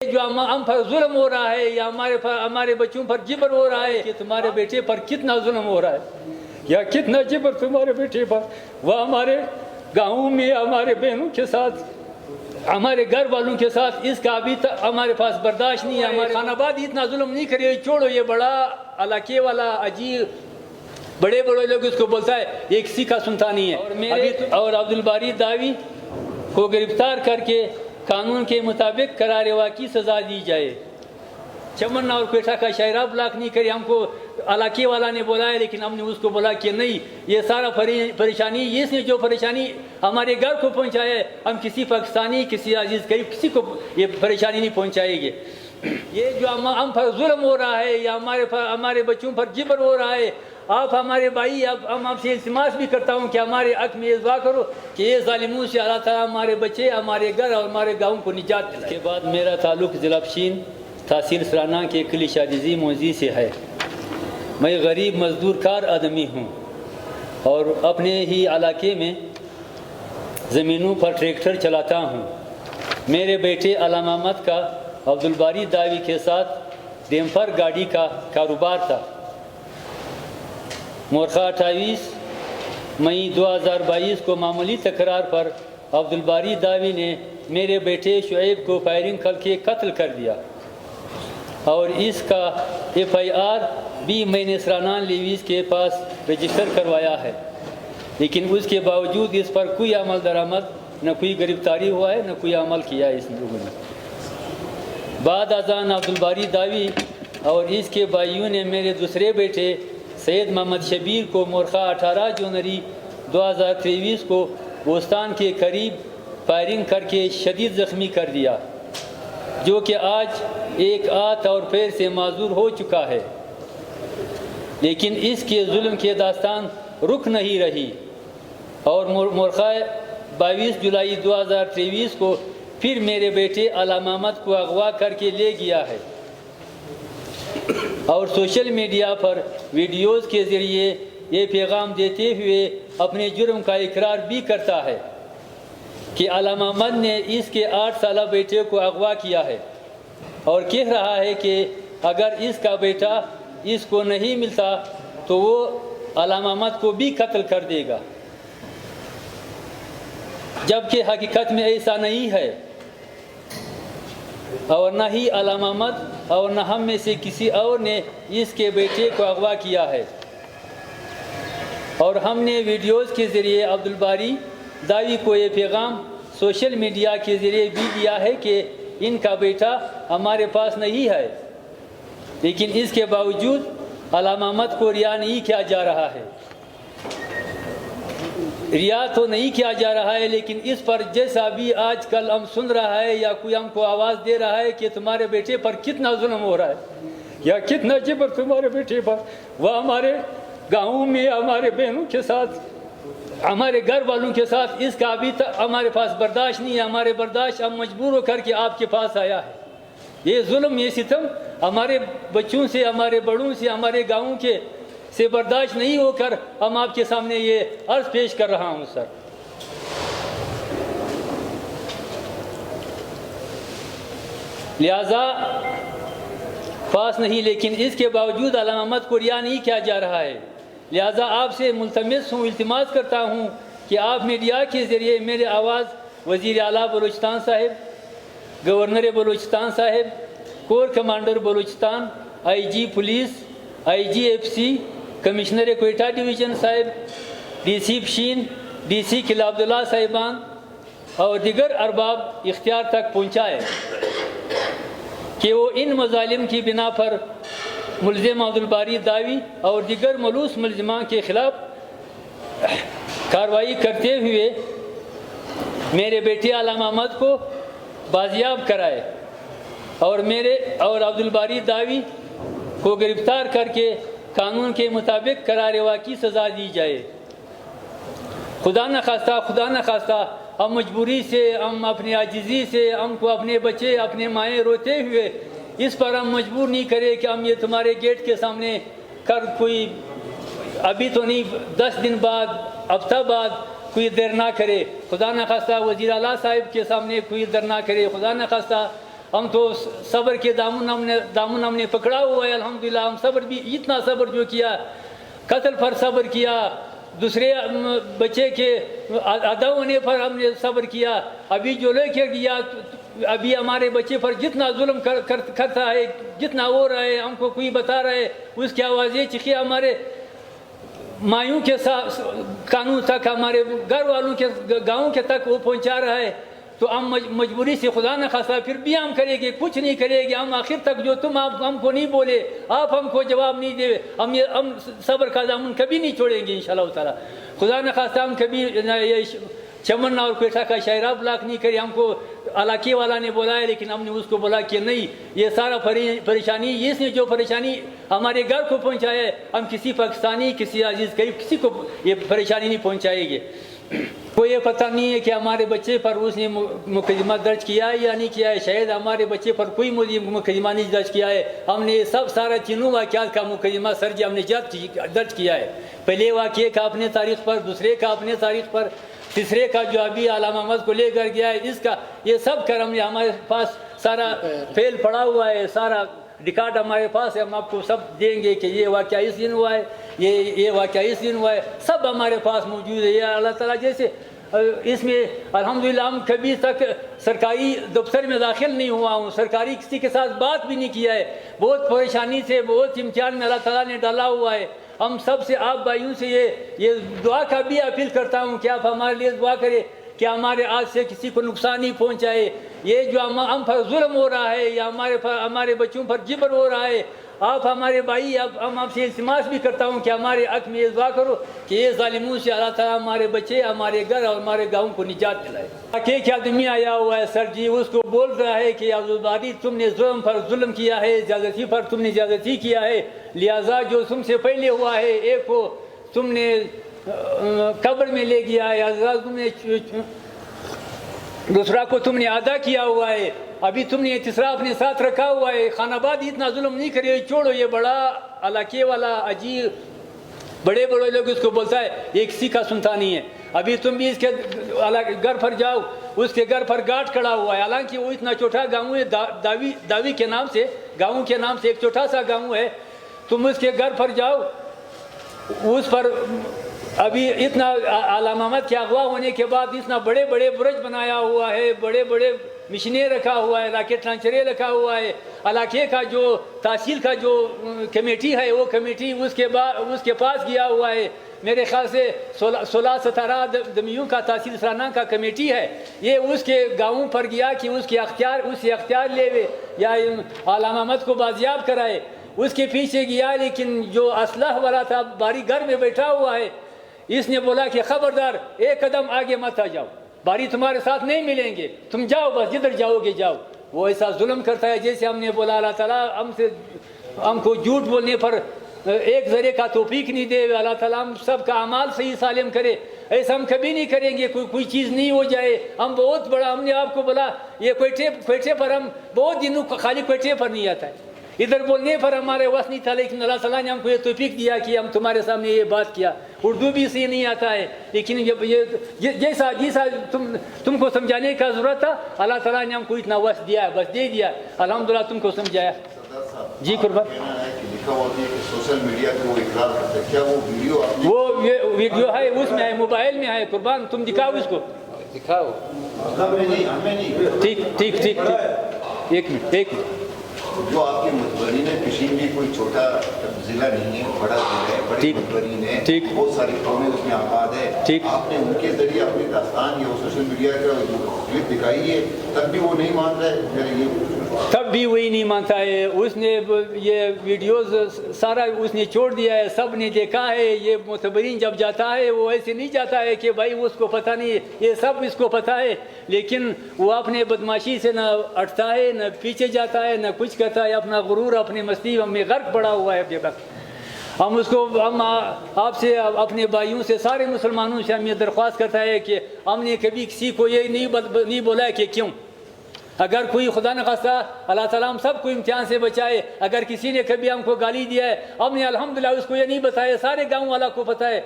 یہ جو ہم پر ظلم ہو رہا ہے یا ہمارے بچوں پر جبر ہو رہا ہے کہ تمہارے بیٹے پر کتنا ظلم ہو رہا ہے یا کتنا جبر تمہارے بیٹے پر، وہ ہمارے گاؤں میں ہمارے بہنوں کے ساتھ، ہمارے گھر والوں کے ساتھ، اس کا ابھی تک ہمارے پاس برداشت نہیں ہے۔ ہمارے خان آباد اتنا ظلم نہیں کرے، چھوڑو یہ بڑا علاقے والا عجیب بڑے لوگ اس کو بولتا ہے، یہ کسی کا سنتا نہیں ہے۔ اور عبدالباری داوی کو گرفتار کر کے قانون کے مطابق قرار واقعی سزا دی جائے۔ چمن اور کوئٹہ کا شاہراہ بلاک نہیں کرے، ہم کو علاقے والا نے بولا ہے، لیکن ہم نے اس کو بولا کہ نہیں، یہ سارا پریشانی، اس نے جو پریشانی ہمارے گھر کو پہنچایا ہے، ہم کسی پاکستانی، کسی عزیز قریب کسی کو یہ پریشانی نہیں پہنچائیں گے۔ یہ جو ہم پر ظلم ہو رہا ہے یا ہمارے بچوں پر جبر ہو رہا ہے، آپ ہمارے بھائی، اب ہم آپ سے التماس بھی کرتا ہوں کہ ہمارے حق میں یہ دعا کرو کہ یہ ظالموں سے اللہ تعالیٰ ہمارے بچے، ہمارے گھر اور ہمارے گاؤں کو نجات دلائے۔ اس کے بعد میرا تعلق ضلع پشین تحصیل سرانہ کے قلعہ شاہجزی موزی سے ہے۔ میں غریب مزدور کار آدمی ہوں اور اپنے ہی علاقے میں زمینوں پر ٹریکٹر چلاتا ہوں۔ میرے بیٹے علامہ احمد کا عبدالباری داوی کے ساتھ ڈیمپر گاڑی کا کاروبار تھا۔ مورخہ 28 مئی 2022 کو معمولی تکرار پر عبدالباری داوی نے میرے بیٹے شعیب کو فائرنگ کر کے قتل کر دیا اور اس کا FIR بھی میں نے سرانان لیویز کے پاس رجسٹر کروایا ہے، لیکن اس کے باوجود اس پر کوئی عمل درآمد، نہ کوئی گرفتاری ہوا ہے، نہ کوئی عمل کیا ہے اس لوگوں نے۔ بعد ازاں عبدالباری داوی اور اس کے بھائیوں نے میرے دوسرے بیٹے سید محمد شبیر کو مورخہ 18 جنوری 2023 کو بوستان کے قریب فائرنگ کر کے شدید زخمی کر دیا، جو کہ آج ایک ہاتھ اور پیر سے معذور ہو چکا ہے، لیکن اس کے ظلم کے داستان رک نہیں رہی اور مورخہ 22 جولائی 2023 کو پھر میرے بیٹے علامہ احمد کو اغوا کر کے لے گیا ہے اور سوشل میڈیا پر ویڈیوز کے ذریعے یہ پیغام دیتے ہوئے اپنے جرم کا اقرار بھی کرتا ہے کہ علامہ احمد نے اس کے 8 سالہ بیٹے کو اغوا کیا ہے اور کہہ رہا ہے کہ اگر اس کا بیٹا اس کو نہیں ملتا تو وہ علامہ احمد کو بھی قتل کر دے گا، جبکہ حقیقت میں ایسا نہیں ہے اور نہ ہی علامہ احمد اور نہ ہم میں سے کسی اور نے اس کے بیٹے کو اغوا کیا ہے۔ اور ہم نے ویڈیوز کے ذریعے عبدالباری داوی کو یہ پیغام سوشل میڈیا کے ذریعے بھی دیا ہے کہ ان کا بیٹا ہمارے پاس نہیں ہے، لیکن اس کے باوجود علامہ احمد کو رہا نہیں کیا جا رہا ہے۔ رہا تو نہیں کیا جا رہا ہے، لیکن اس پر جیسا بھی آج کل ہم سن رہا ہے یا کوئی ہم کو آواز دے رہا ہے کہ تمہارے بیٹے پر کتنا ظلم ہو رہا ہے یا کتنا جبر تمہارے بیٹے پر، وہ ہمارے گاؤں میں ہمارے بہنوں کے ساتھ، ہمارے گھر والوں کے ساتھ، اس کا ابھی تک ہمارے پاس برداشت نہیں ہے۔ ہمارے برداشت ہم مجبور ہو کر کے آپ کے پاس آیا ہے۔ یہ ظلم، یہ ستم ہمارے بچوں سے، ہمارے بڑوں سے، ہمارے گاؤں کے سے برداشت نہیں ہو کر ہم آپ کے سامنے یہ عرض پیش کر رہا ہوں سر۔ لہذا پاس نہیں، لیکن اس کے باوجود علامہ احمد کو رہا نہیں کیا جا رہا ہے۔ لہذا آپ سے ملتمس ہوں، التماس کرتا ہوں کہ آپ میڈیا کے ذریعے میرے آواز وزیر اعلیٰ بلوچستان صاحب، گورنر بلوچستان صاحب، corps commander Balochistan, IG police, IGFC، commissioner Quetta division صاحب، DC پشین، DC قلعہ عبداللہ صاحبان اور دیگر ارباب اختیار تک پہنچائے کہ وہ ان مظالم کی بنا پر ملزم عبدالباری داوی اور دیگر ملوث ملزمان کے خلاف کارروائی کرتے ہوئے میرے بیٹے علامہ احمد کو بازیاب کرائے اور عبدالباری داوی کو گرفتار کر کے قانون کے مطابق قرار واقعی سزا دی جائے۔ خدا نخواستہ ہم مجبوری سے، ہم اپنی عاجزی سے، ہم کو اپنے بچے، اپنے مائیں روتے ہوئے اس پر ہم مجبور نہیں کرے کہ ہم یہ تمہارے گیٹ کے سامنے کر کوئی ابھی تو نہیں 10 دن بعد، ہفتہ بعد کوئی دیر نہ کرے۔ خدا نخواستہ وزیر اعلیٰ صاحب کے سامنے کوئی دیر نہ کرے۔ خدا نخواستہ ہم تو صبر کے دامن ہم نے پکڑا ہوا ہے الحمدللہ. ہم صبر بھی اتنا صبر جو کیا, قتل پر صبر کیا, دوسرے بچے کے ادا ہونے پر ہم نے صبر کیا. ابھی جو لے کے گیا, ابھی ہمارے بچے پر جتنا ظلم کرتا ہے, جتنا ہو رہا ہے, ہم کو کوئی بتا رہا ہے, اس کی آوازیں چیخیں ہمارے مایوں کے قانون تک, ہمارے گھر والوں کے گاؤں کے تک وہ پہنچا رہا ہے. تو ہم مجبوری سے خدا نہ خواستہ پھر بھی ہم کریں گے, کچھ نہیں کریں گے ہم آخر تک. جو تم آپ ہم کو نہیں بولے, آپ ہم کو جواب نہیں دے, ہم صبر کا دامن کبھی نہیں چھوڑیں گے انشاءاللہ تعالی. خدا نہ خواستہ ہم کبھی یہ چمن اور کوئٹہ کا شاعرہ بلاک نہیں کرے. ہم کو علاقے والا نے بولا ہے, لیکن ہم نے اس کو بولا کہ نہیں, یہ سارا پریشانی, اس نے جو پریشانی ہمارے گھر کو پہنچایا ہے, ہم کسی پاکستانی, کسی عزیز قریب کسی کو یہ پریشانی نہیں پہنچائے گے. کو یہ پتہ نہیں ہے کہ ہمارے بچے پر اس نے مقدمہ درج کیا ہے یا نہیں کیا ہے. شاید ہمارے بچے پر کوئی مقدمہ نہیں درج کیا ہے. ہم نے سب سارا تینوں واقعات کا مقدمہ سر ہم نے درج کیا ہے. پہلے واقعے کا اپنے تاریخ پر, دوسرے کا اپنے تاریخ پر, تیسرے کا جو ابھی علامہ محمد کو لے کر گیا ہے, اس کا یہ سب کر ہم نے, ہمارے پاس سارا فیل پڑا ہوا ہے, سارا ریکارڈ ہمارے پاس ہے. ہم آپ کو سب دیں گے کہ یہ واقعہ اس دن ہوا ہے, یہ واقعہ اس دن ہوا ہے, سب ہمارے پاس موجود ہے. یہ اللہ تعالیٰ جیسے اس میں الحمدللہ ہم کبھی تک سرکاری دفتر میں داخل نہیں ہوا ہوں, سرکاری کسی کے ساتھ بات بھی نہیں کیا ہے. بہت پریشانی سے, بہت امتحان میں اللہ تعالیٰ نے ڈالا ہوا ہے. ہم سب سے, آپ بھائیوں سے یہ دعا کا بھی اپیل کرتا ہوں کہ آپ ہمارے لیے دعا کریں کہ ہمارے آج سے کسی کو نقصان نہیں پہنچائے. یہ جو ہم پر ظلم ہو رہا ہے, یا ہمارے بچوں پر جبر ہو رہا ہے, آپ ہمارے بھائی, ہم آپ سے التماس بھی کرتا ہوں کہ ہمارے حق میں یہ دعا کرو کہ یہ ظالموں سے اللہ تعالیٰ ہمارے بچے, ہمارے گھر اور ہمارے گاؤں کو نجات دلائے. ایک آدمی آیا ہوا ہے سر جی, اس کو بول رہا ہے کہ عبدالباری تم نے ظلم پر ظلم کیا ہے, زیادتی پر تم نے زیادتی کیا ہے, لہذا جو تم سے پہلے ہوا ہے, ایک کو تم نے قبر میں لے گیا ہے, تم نے دوسرا کو تم نے ادا کیا ہوا ہے, ابھی تم نے تیسرا اپنے ساتھ رکھا ہوا ہے. خان آباد اتنا ظلم نہیں کرے, چھوڑو, یہ بڑا علاقے والا عجیب, بڑے لوگ اس کو بولتا ہے, یہ کسی کا سنتا نہیں ہے. ابھی تم بھی اس کے گھر پر جاؤ, اس کے گھر پر گاٹ کھڑا ہوا ہے, حالانکہ وہ اتنا چھوٹا گاؤں ہے, داوی کے نام سے, گاؤں کے نام سے ایک چھوٹا سا گاؤں ہے. تم اس کے گھر پر جاؤ, اس پر ابھی اتنا علامہ محمد کے اغوا ہونے کے بعد اتنا بڑے برج بنایا ہوا ہے, بڑے مشینیں رکھا ہوا ہے, راکٹ لانچریں رکھا ہوا ہے. علاقے کا جو تحصیل کا جو کمیٹی ہے, وہ کمیٹی اس کے پاس گیا ہوا ہے. میرے خیال سے 16-17 دمیوں کا تحصیل سرانہ کا کمیٹی ہے, یہ اس کے گاؤں پر گیا کہ اس سے اختیار لے یا علامہ محمد کو بازیاب کرائے. اس کے پیچھے گیا, لیکن جو اسلحہ والا تھا باری گھر میں بیٹھا ہوا ہے, اس نے بولا کہ خبردار, ایک قدم آگے مت آ جاؤ, باری تمہارے ساتھ نہیں ملیں گے, تم جاؤ, بس جدھر جاؤ گے جاؤ. وہ ایسا ظلم کرتا ہے جیسے ہم نے بولا اللہ تعالیٰ ہم کو جھوٹ بولنے پر ایک ذرے کا توفیق نہیں دے. اللہ تعالیٰ ہم سب کا اعمال صحیح سالم کرے. ایسا ہم کبھی نہیں کریں گے, کوئی چیز نہیں ہو جائے. ہم بہت بڑا, ہم نے آپ کو بولا یہ کوئٹے پر ہم بہت دنوں خالی کوئٹے پر نہیں آتا ہے, ادھر بولنے پر ہمارے وس نہیں تھا, لیکن اللہ تعالیٰ نے ہم کو یہ توفیق دیا کہ ہم تمہارے سامنے یہ بات کیا. اردو بھی صحیح نہیں آتا ہے, لیکن جیسا تم کو سمجھانے کا ضرورت تھا, اللہ تعالیٰ نے ہم کو اتنا وس دیا ہے, بس دے دیا. الحمدللہ تم کو سمجھایا. جی قربان, سوشل میڈیا پہ وہ اقرار کرتے, کیا وہ ویڈیو وہ ویڈیو ہے, اس میں ہے, موبائل میں ہے. قربان تم دکھاؤ, اس کو دکھاؤ. ٹھیک, ایک منٹ. جو آپ کی متبری نے کشمیر میں کوئی چھوٹا ضلع نہیں ہے, بڑا ضلع ہے, بڑی متبری نے بہت ساری قومیں اس میں آباد ہے. آپ نے ان کے ذریعے اپنی داستان یا سوشل میڈیا کا کلپ دکھائی ہے, تب بھی وہ نہیں مان رہا ہے, تب بھی وہی نہیں مانتا ہے. اس نے یہ ویڈیوز سارا اس نے چھوڑ دیا ہے, سب نے دیکھا ہے. یہ معتبرین جب جاتا ہے وہ ایسے نہیں جاتا ہے کہ بھائی اس کو پتہ نہیں, یہ سب اس کو پتہ ہے, لیکن وہ اپنے بدماشی سے نہ ہٹتا ہے, نہ پیچھے جاتا ہے, نہ کچھ کرتا ہے. اپنا غرور, اپنی مستی میں غرق پڑا ہوا ہے ابھی تک. ہم آپ سے, اپنے بھائیوں سے, سارے مسلمانوں سے ہم یہ درخواست کرتا ہے کہ ہم نے کبھی کسی کو یہ نہیں بولا ہے کہ کیوں. اگر کوئی خدا نخواستہ اللہ تعالیٰ ہم سب کو امتحان سے بچائے, اگر کسی نے کبھی ہم کو گالی دیا ہے, ہم نے الحمدللہ اس کو یہ نہیں بتایا, سارے گاؤں والا کو پتہ ہے,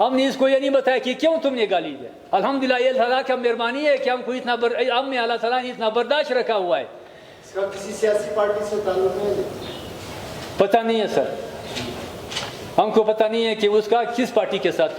ہم نے اس کو یہ نہیں بتایا کہ کیوں تم نے گالی دیا. الحمدللہ یہ اللہ کا مہربانی ہے کہ ہم کو اتنا ہم نے اللہ تعالیٰ نے اتنا برداشت رکھا ہوا ہے اس کا کسی سیاسی پارٹی سے تعلق ہے؟ پتہ نہیں ہے سر، ہم کو پتہ نہیں ہے کہ اس کا کس پارٹی کے ساتھ